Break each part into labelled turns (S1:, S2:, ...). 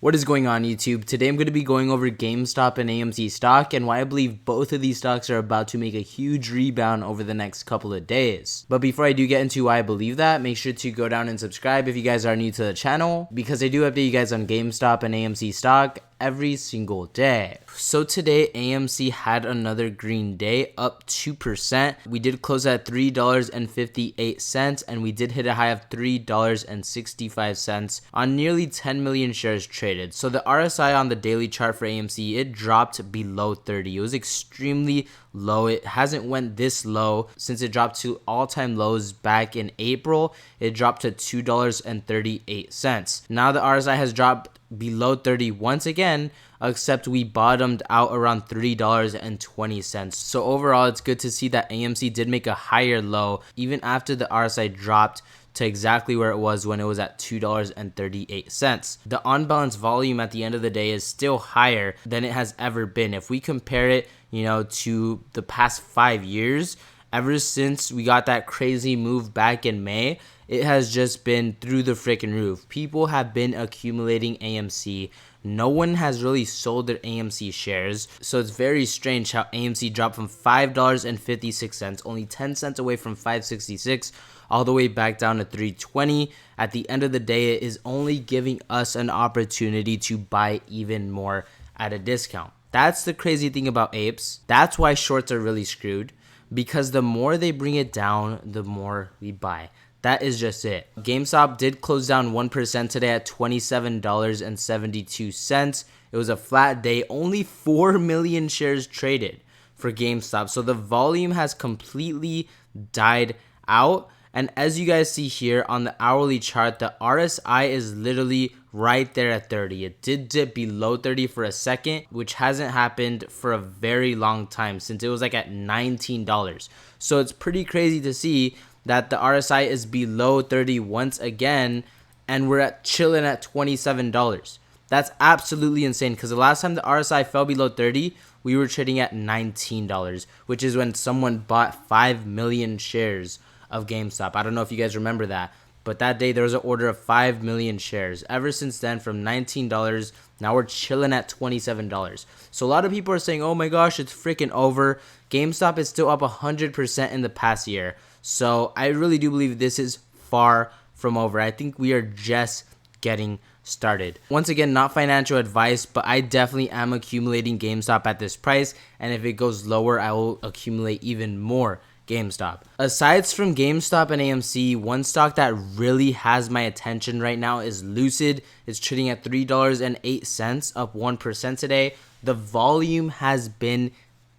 S1: What is going on, YouTube? Today I'm going to be going over GameStop and AMC stock and why I believe both of these stocks are about to make a huge rebound over the next couple of days. But before I do get into why I believe that, make sure to go down and subscribe if you guys are new to the channel, because I do update you guys on GameStop and AMC stock every single day. So today AMC had another green day, up 2%. We did close at $3.58 and we did hit a high of $3.65 on nearly 10 million shares traded. So the RSI on the daily chart for AMC, it dropped below 30. It was extremely low. It hasn't went this low since it dropped to all-time lows back in April. It dropped to $2.38. Now the RSI has dropped below 30 once again, except we bottomed out around $3.20. So overall, it's good to see that AMC did make a higher low even after the RSI dropped to exactly where it was when it was at $2.38. The on-balance volume at the end of the day is still higher than it has ever been. If we compare it, to the past 5 years, ever since we got that crazy move back in May, it has just been through the freaking roof. People have been accumulating AMC. No one has really sold their AMC shares. So it's very strange how AMC dropped from $5.56, only 10 cents away from $5.66, all the way back down to $3.20. At the end of the day, it is only giving us an opportunity to buy even more at a discount. That's the crazy thing about apes. That's why shorts are really screwed, because the more they bring it down, the more we buy. That is just it. GameStop did close down 1% today at $27.72. It was a flat day, only 4 million shares traded for GameStop. So the volume has completely died out. And as you guys see here on the hourly chart, the RSI is literally right there at 30. It did dip below 30 for a second, which hasn't happened for a very long time since it was like at $19. So it's pretty crazy to see that the RSI is below 30 once again, and we're chilling at $27. That's absolutely insane, because the last time the RSI fell below 30, we were trading at $19, which is when someone bought 5 million shares of GameStop. I don't know if you guys remember that, but that day there was an order of 5 million shares. Ever since then, from $19, now we're chilling at $27. So a lot of people are saying, oh my gosh, it's freaking over. GameStop is still up 100% in the past year. So I really do believe this is far from over. I think we are just getting started. Once again, not financial advice, but I definitely am accumulating GameStop at this price. And if it goes lower, I will accumulate even more GameStop. Aside from GameStop and AMC, one stock that really has my attention right now is Lucid. It's trading at $3.08, up 1% today. The volume has been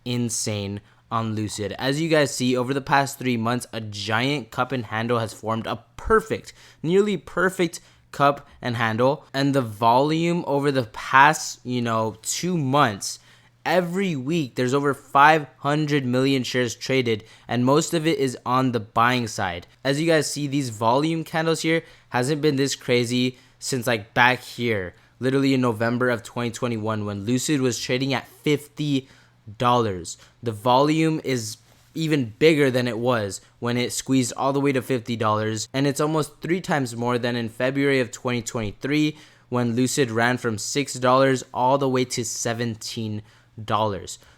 S1: insane on Lucid. As you guys see, over the past 3 months, a giant cup and handle has formed, a perfect, nearly perfect cup and handle. And the volume over the past, 2 months, every week, there's over 500 million shares traded, and most of it is on the buying side. As you guys see, these volume candles here hasn't been this crazy since like back here, literally in November of 2021, when Lucid was trading at $50. The volume is even bigger than it was when it squeezed all the way to $50, and it's almost 3 times more than in February of 2023, when Lucid ran from $6 all the way to $17.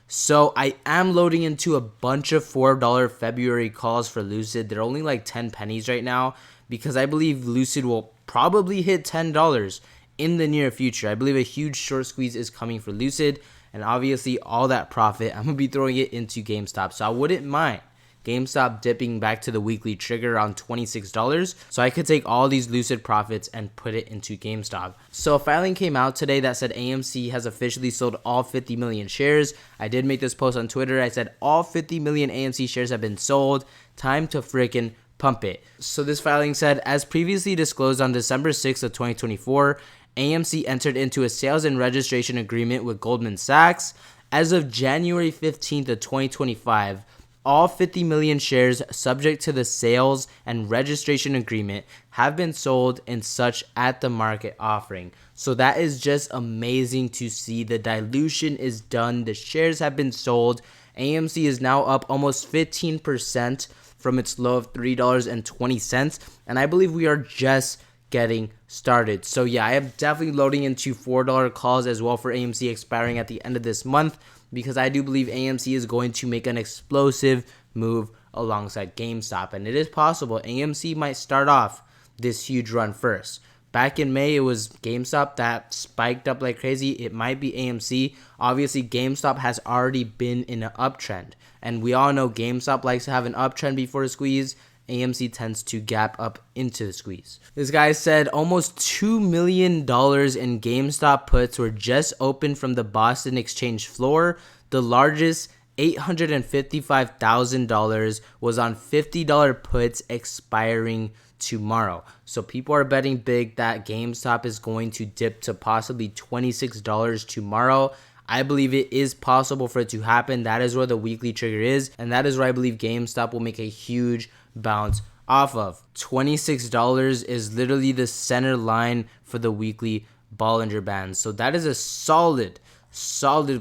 S1: So I am loading into a bunch of $4 February calls for Lucid. They're only like 10 pennies right now, because I believe Lucid will probably hit $10 in the near future. I believe a huge short squeeze is coming for Lucid, and obviously all that profit, I'm going to be throwing it into GameStop. So I wouldn't mind GameStop dipping back to the weekly trigger around $26, so I could take all these Lucid profits and put it into GameStop. So a filing came out today that said AMC has officially sold all 50 million shares. I did make this post on Twitter. I said all 50 million AMC shares have been sold. Time to freaking pump it. So this filing said, as previously disclosed on December 6th of 2024, AMC entered into a sales and registration agreement with Goldman Sachs. As of January 15th of 2025, all 50 million shares subject to the sales and registration agreement have been sold in such at the market offering. So that is just amazing to see. The dilution is done. The shares have been sold. AMC is now up almost 15% from its low of $3.20. And I believe we are just getting started. So yeah, I am definitely loading into $4 calls as well for AMC expiring at the end of this month, because I do believe AMC is going to make an explosive move alongside GameStop, and it is possible AMC might start off this huge run first. Back in May, it was GameStop that spiked up like crazy. It might be AMC. Obviously, GameStop has already been in an uptrend, and we all know GameStop likes to have an uptrend before a squeeze. AMC tends to gap up into the squeeze. This guy said almost $2 million in GameStop puts were just opened from the Boston Exchange floor. The largest, $855,000, was on $50 puts expiring tomorrow. So people are betting big that GameStop is going to dip to possibly $26 tomorrow. I believe it is possible for it to happen. That is where the weekly trigger is, and that is where I believe GameStop will make a huge bounce off of. $26 is literally the center line for the weekly Bollinger Band. So that is a solid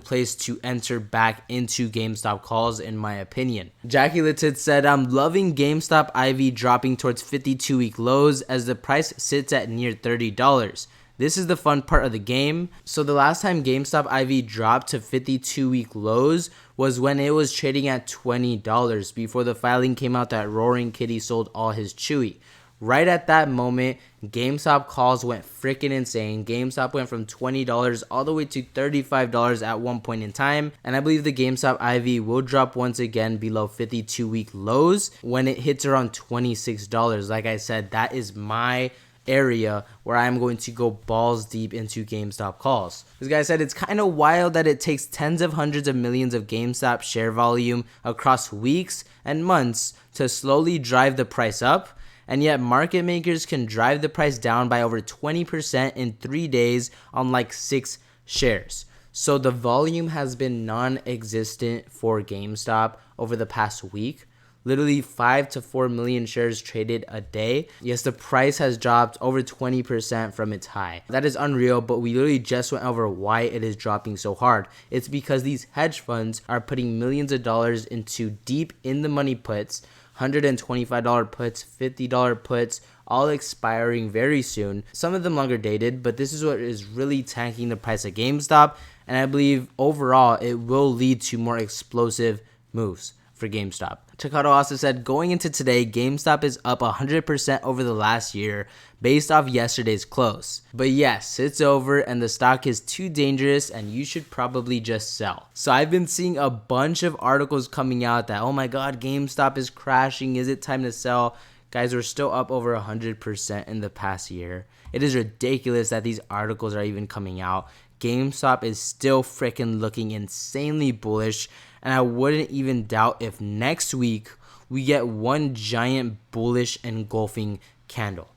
S1: place to enter back into GameStop calls, in my opinion. Jackie Litted said, I'm loving GameStop IV dropping towards 52-week lows as the price sits at near $30. This is the fun part of the game. So the last time GameStop IV dropped to 52-week lows was when it was trading at $20 before the filing came out that Roaring Kitty sold all his Chewy. Right at that moment, GameStop calls went freaking insane. GameStop went from $20 all the way to $35 at one point in time. And I believe the GameStop IV will drop once again below 52-week lows when it hits around $26. Like I said, that is my area where I'm going to go balls deep into GameStop calls. This guy said it's kind of wild that it takes tens of hundreds of millions of GameStop share volume across weeks and months to slowly drive the price up, and yet market makers can drive the price down by over 20% in 3 days on like 6 shares. So the volume has been non-existent for GameStop over the past week. Literally 5 to 4 million shares traded a day. Yes, the price has dropped over 20% from its high. That is unreal, but we literally just went over why it is dropping so hard. It's because these hedge funds are putting millions of dollars into deep in the money puts, $125 puts, $50 puts, all expiring very soon. Some of them longer dated, but this is what is really tanking the price of GameStop. And I believe overall it will lead to more explosive moves for GameStop. Chikado also said, going into today, GameStop is up 100% over the last year based off yesterday's close. But yes, it's over and the stock is too dangerous and you should probably just sell. So I've been seeing a bunch of articles coming out that, oh my god, GameStop is crashing. Is it time to sell? Guys, we're still up over 100% in the past year. It is ridiculous that these articles are even coming out. GameStop is still freaking looking insanely bullish, and I wouldn't even doubt if next week we get one giant bullish engulfing candle.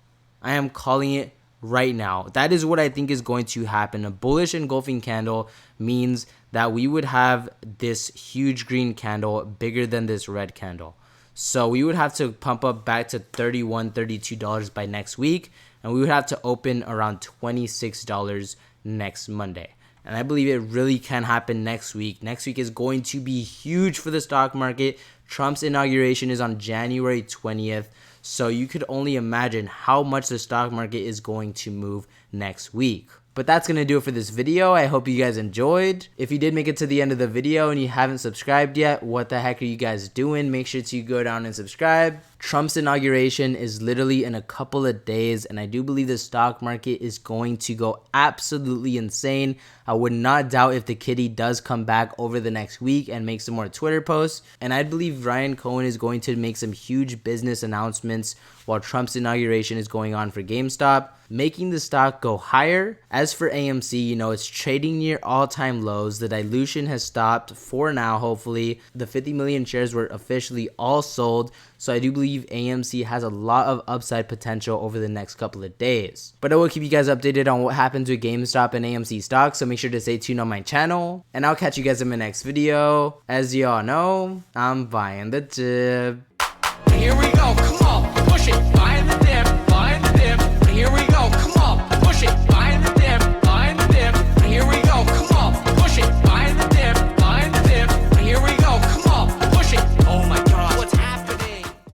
S1: I am calling it right now. That is what I think is going to happen. A bullish engulfing candle means that we would have this huge green candle bigger than this red candle. So we would have to pump up back to $31, $32 by next week, and we would have to open around $26 next Monday. And I believe it really can happen next week. Next week is going to be huge for the stock market. Trump's inauguration is on January 20th. So you could only imagine how much the stock market is going to move next week. But that's going to do it for this video. I hope you guys enjoyed. If you did make it to the end of the video and you haven't subscribed yet, what the heck are you guys doing? Make sure to go down and subscribe. Trump's inauguration is literally in a couple of days, and I do believe the stock market is going to go absolutely insane. I would not doubt if the kitty does come back over the next week and make some more Twitter posts. And I believe Ryan Cohen is going to make some huge business announcements while Trump's inauguration is going on for GameStop, making the stock go higher. As for AMC, it's trading near all-time lows. The dilution has stopped for now, hopefully. The 50 million shares were officially all sold. So I do believe AMC has a lot of upside potential over the next couple of days. But I will keep you guys updated on what happens with GameStop and AMC stocks, so make sure to stay tuned on my channel. And I'll catch you guys in my next video. As y'all know, I'm buying the dip.
S2: Here we go, come on.